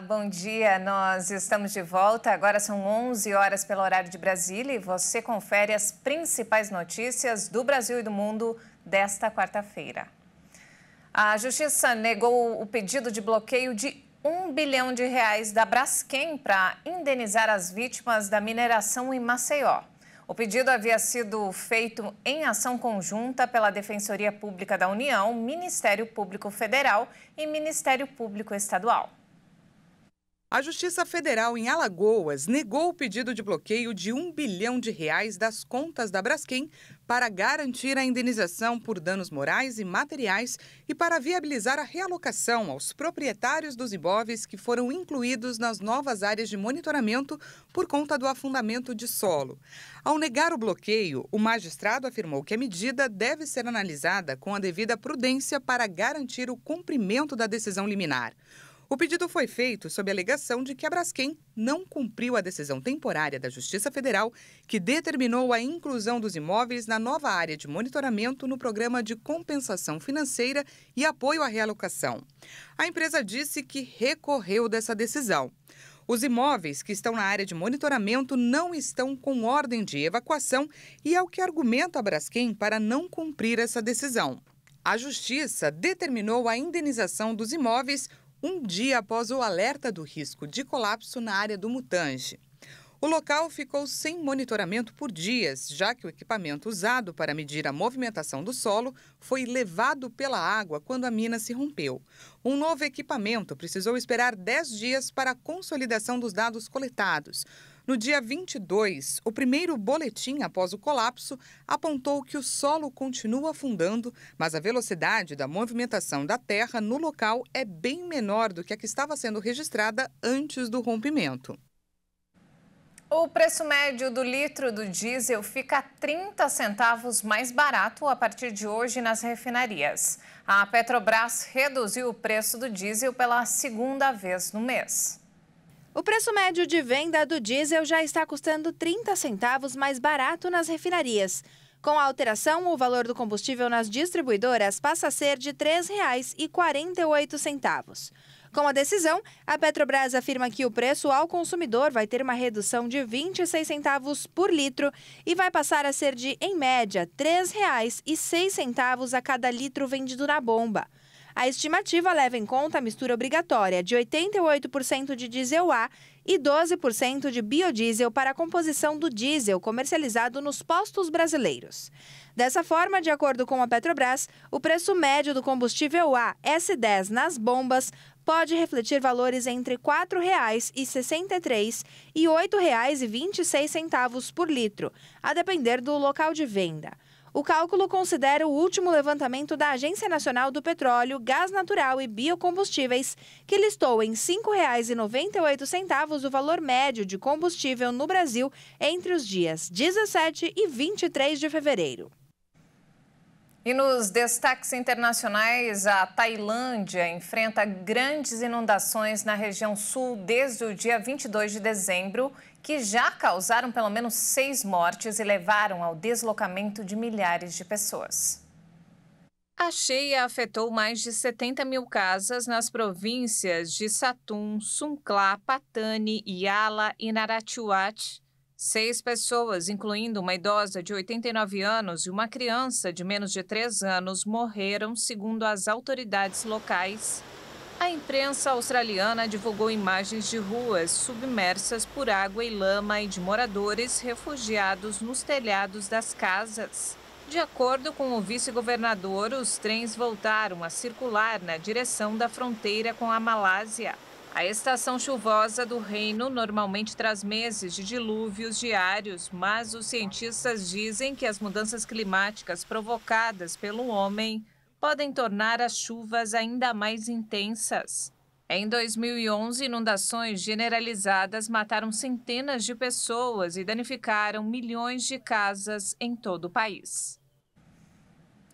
Olá, bom dia. Nós estamos de volta. Agora são 11 horas pelo horário de Brasília e você confere as principais notícias do Brasil e do mundo desta quarta-feira. A Justiça negou o pedido de bloqueio de R$ 1 bilhão da Braskem para indenizar as vítimas da mineração em Maceió. O pedido havia sido feito em ação conjunta pela Defensoria Pública da União, Ministério Público Federal e Ministério Público Estadual. A Justiça Federal em Alagoas negou o pedido de bloqueio de R$ 1 bilhão das contas da Braskem para garantir a indenização por danos morais e materiais e para viabilizar a realocação aos proprietários dos imóveis que foram incluídos nas novas áreas de monitoramento por conta do afundamento de solo. Ao negar o bloqueio, o magistrado afirmou que a medida deve ser analisada com a devida prudência para garantir o cumprimento da decisão liminar. O pedido foi feito sob a alegação de que a Braskem não cumpriu a decisão temporária da Justiça Federal que determinou a inclusão dos imóveis na nova área de monitoramento no Programa de Compensação Financeira e Apoio à Realocação. A empresa disse que recorreu dessa decisão. Os imóveis que estão na área de monitoramento não estão com ordem de evacuação e é o que argumenta a Braskem para não cumprir essa decisão. A Justiça determinou a indenização dos imóveis um dia após o alerta do risco de colapso na área do Mutange. O local ficou sem monitoramento por dias, já que o equipamento usado para medir a movimentação do solo foi levado pela água quando a mina se rompeu. Um novo equipamento precisou esperar 10 dias para a consolidação dos dados coletados. No dia 22, o primeiro boletim após o colapso apontou que o solo continua afundando, mas a velocidade da movimentação da terra no local é bem menor do que a que estava sendo registrada antes do rompimento. O preço médio do litro do diesel fica 30 centavos mais barato a partir de hoje nas refinarias. A Petrobras reduziu o preço do diesel pela segunda vez no mês. O preço médio de venda do diesel já está custando 30 centavos mais barato nas refinarias. Com a alteração, o valor do combustível nas distribuidoras passa a ser de R$ 3,48. Com a decisão, a Petrobras afirma que o preço ao consumidor vai ter uma redução de 26 centavos por litro e vai passar a ser de, em média, R$ 3,06 a cada litro vendido na bomba. A estimativa leva em conta a mistura obrigatória de 88% de diesel A e 12% de biodiesel para a composição do diesel comercializado nos postos brasileiros. Dessa forma, de acordo com a Petrobras, o preço médio do combustível A S10 nas bombas pode refletir valores entre R$ 4,63 e R$ 8,26 por litro, a depender do local de venda. O cálculo considera o último levantamento da Agência Nacional do Petróleo, Gás Natural e Biocombustíveis, que listou em R$ 5,98 o valor médio de combustível no Brasil entre os dias 17 e 23 de fevereiro. E nos destaques internacionais, a Tailândia enfrenta grandes inundações na região sul desde o dia 22 de dezembro, que já causaram pelo menos 6 mortes e levaram ao deslocamento de milhares de pessoas. A cheia afetou mais de 70 mil casas nas províncias de Satun, Songkhla, Patani, Yala e Narathiwat. 6 pessoas, incluindo uma idosa de 89 anos e uma criança de menos de 3 anos, morreram, segundo as autoridades locais. A imprensa australiana divulgou imagens de ruas submersas por água e lama e de moradores refugiados nos telhados das casas. De acordo com o vice-governador, os trens voltaram a circular na direção da fronteira com a Malásia. A estação chuvosa do reino normalmente traz meses de dilúvios diários, mas os cientistas dizem que as mudanças climáticas provocadas pelo homem podem tornar as chuvas ainda mais intensas. Em 2011, inundações generalizadas mataram centenas de pessoas e danificaram milhões de casas em todo o país.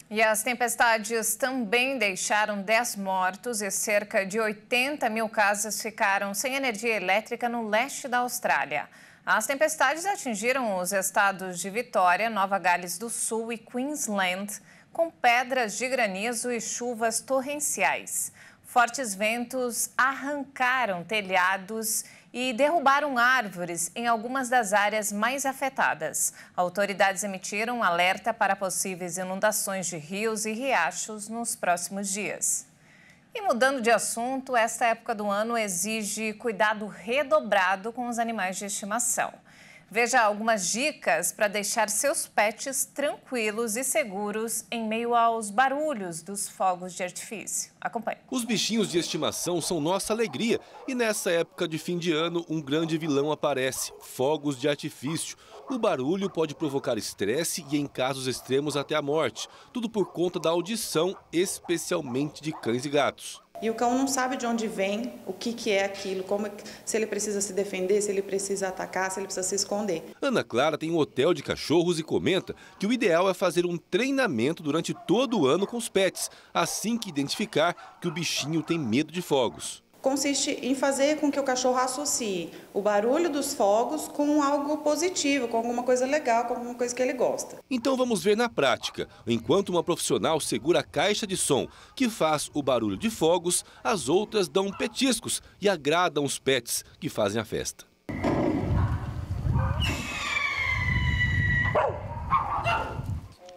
E as tempestades também deixaram 10 mortos e cerca de 80 mil casas ficaram sem energia elétrica no leste da Austrália. As tempestades atingiram os estados de Vitória, Nova Gales do Sul e Queensland, com pedras de granizo e chuvas torrenciais. Fortes ventos arrancaram telhados e derrubaram árvores em algumas das áreas mais afetadas. Autoridades emitiram um alerta para possíveis inundações de rios e riachos nos próximos dias. E mudando de assunto, esta época do ano exige cuidado redobrado com os animais de estimação. Veja algumas dicas para deixar seus pets tranquilos e seguros em meio aos barulhos dos fogos de artifício. Acompanhe. Os bichinhos de estimação são nossa alegria e nessa época de fim de ano um grande vilão aparece: fogos de artifício. O barulho pode provocar estresse e, em casos extremos, até a morte. Tudo por conta da audição, especialmente de cães e gatos. E o cão não sabe de onde vem, o que é aquilo, se ele precisa se defender, se ele precisa atacar, se ele precisa se esconder. Ana Clara tem um hotel de cachorros e comenta que o ideal é fazer um treinamento durante todo o ano com os pets, assim que identificar que o bichinho tem medo de fogos. Consiste em fazer com que o cachorro associe o barulho dos fogos com algo positivo, com alguma coisa legal, com alguma coisa que ele gosta. Então vamos ver na prática. Enquanto uma profissional segura a caixa de som que faz o barulho de fogos, as outras dão petiscos e agradam os pets que fazem a festa.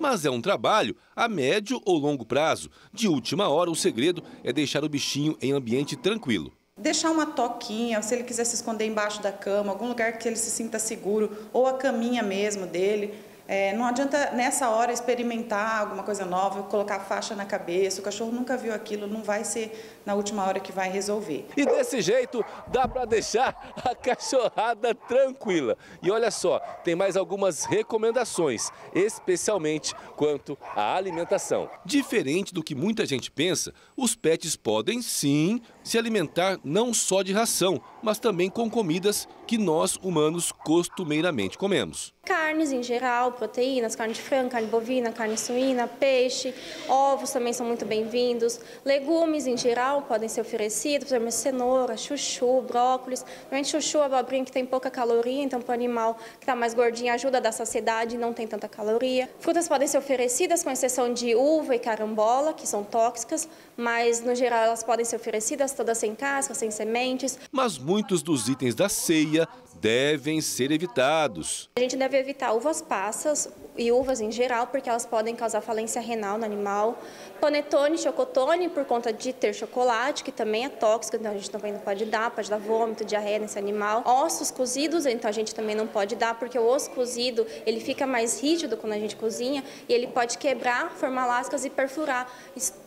Mas é um trabalho a médio ou longo prazo. De última hora, o segredo é deixar o bichinho em ambiente tranquilo. Deixar uma toquinha, se ele quiser se esconder embaixo da cama, algum lugar que ele se sinta seguro, ou a caminha mesmo dele. Não adianta nessa hora experimentar alguma coisa nova, colocar faixa na cabeça. O cachorro nunca viu aquilo, não vai ser na última hora que vai resolver. E desse jeito dá para deixar a cachorrada tranquila. E olha só, tem mais algumas recomendações, especialmente quanto à alimentação. Diferente do que muita gente pensa, os pets podem sim se alimentar não só de ração, mas também com comidas que nós humanos costumeiramente comemos. Carnes em geral, proteínas, carne de frango, carne bovina, carne suína, peixe, ovos também são muito bem-vindos. Legumes em geral podem ser oferecidos, por exemplo, cenoura, chuchu, brócolis. Normalmente chuchu, abobrinha que tem pouca caloria, então para o animal que está mais gordinho ajuda a dar saciedade, não tem tanta caloria. Frutas podem ser oferecidas com exceção de uva e carambola, que são tóxicas, mas no geral elas podem ser oferecidas todas sem casca, sem sementes. Mas muitos dos itens da ceia devem ser evitados. A gente deve evitar uvas passas e uvas em geral, porque elas podem causar falência renal no animal. Panetone, chocotone, por conta de ter chocolate, que também é tóxico, então a gente também não pode dar vômito, diarreia nesse animal. Ossos cozidos, então a gente também não pode dar, porque o osso cozido, ele fica mais rígido quando a gente cozinha, e ele pode quebrar, formar lascas e perfurar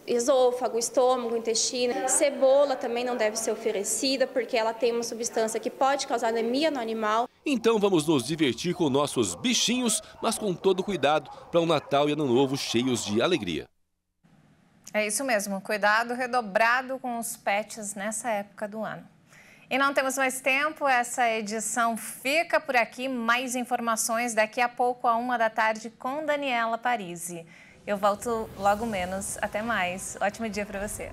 esôfago, estômago, intestino. Cebola também não deve ser oferecida, porque ela tem uma substância que pode causar anemia no animal. Então vamos nos divertir com nossos bichinhos, mas com todo cuidado para um Natal e Ano Novo cheios de alegria. É isso mesmo, cuidado redobrado com os pets nessa época do ano. E não temos mais tempo, essa edição fica por aqui. Mais informações daqui a pouco, à 13h, com Daniela Parisi. Eu volto logo menos. Até mais. Ótimo dia para você.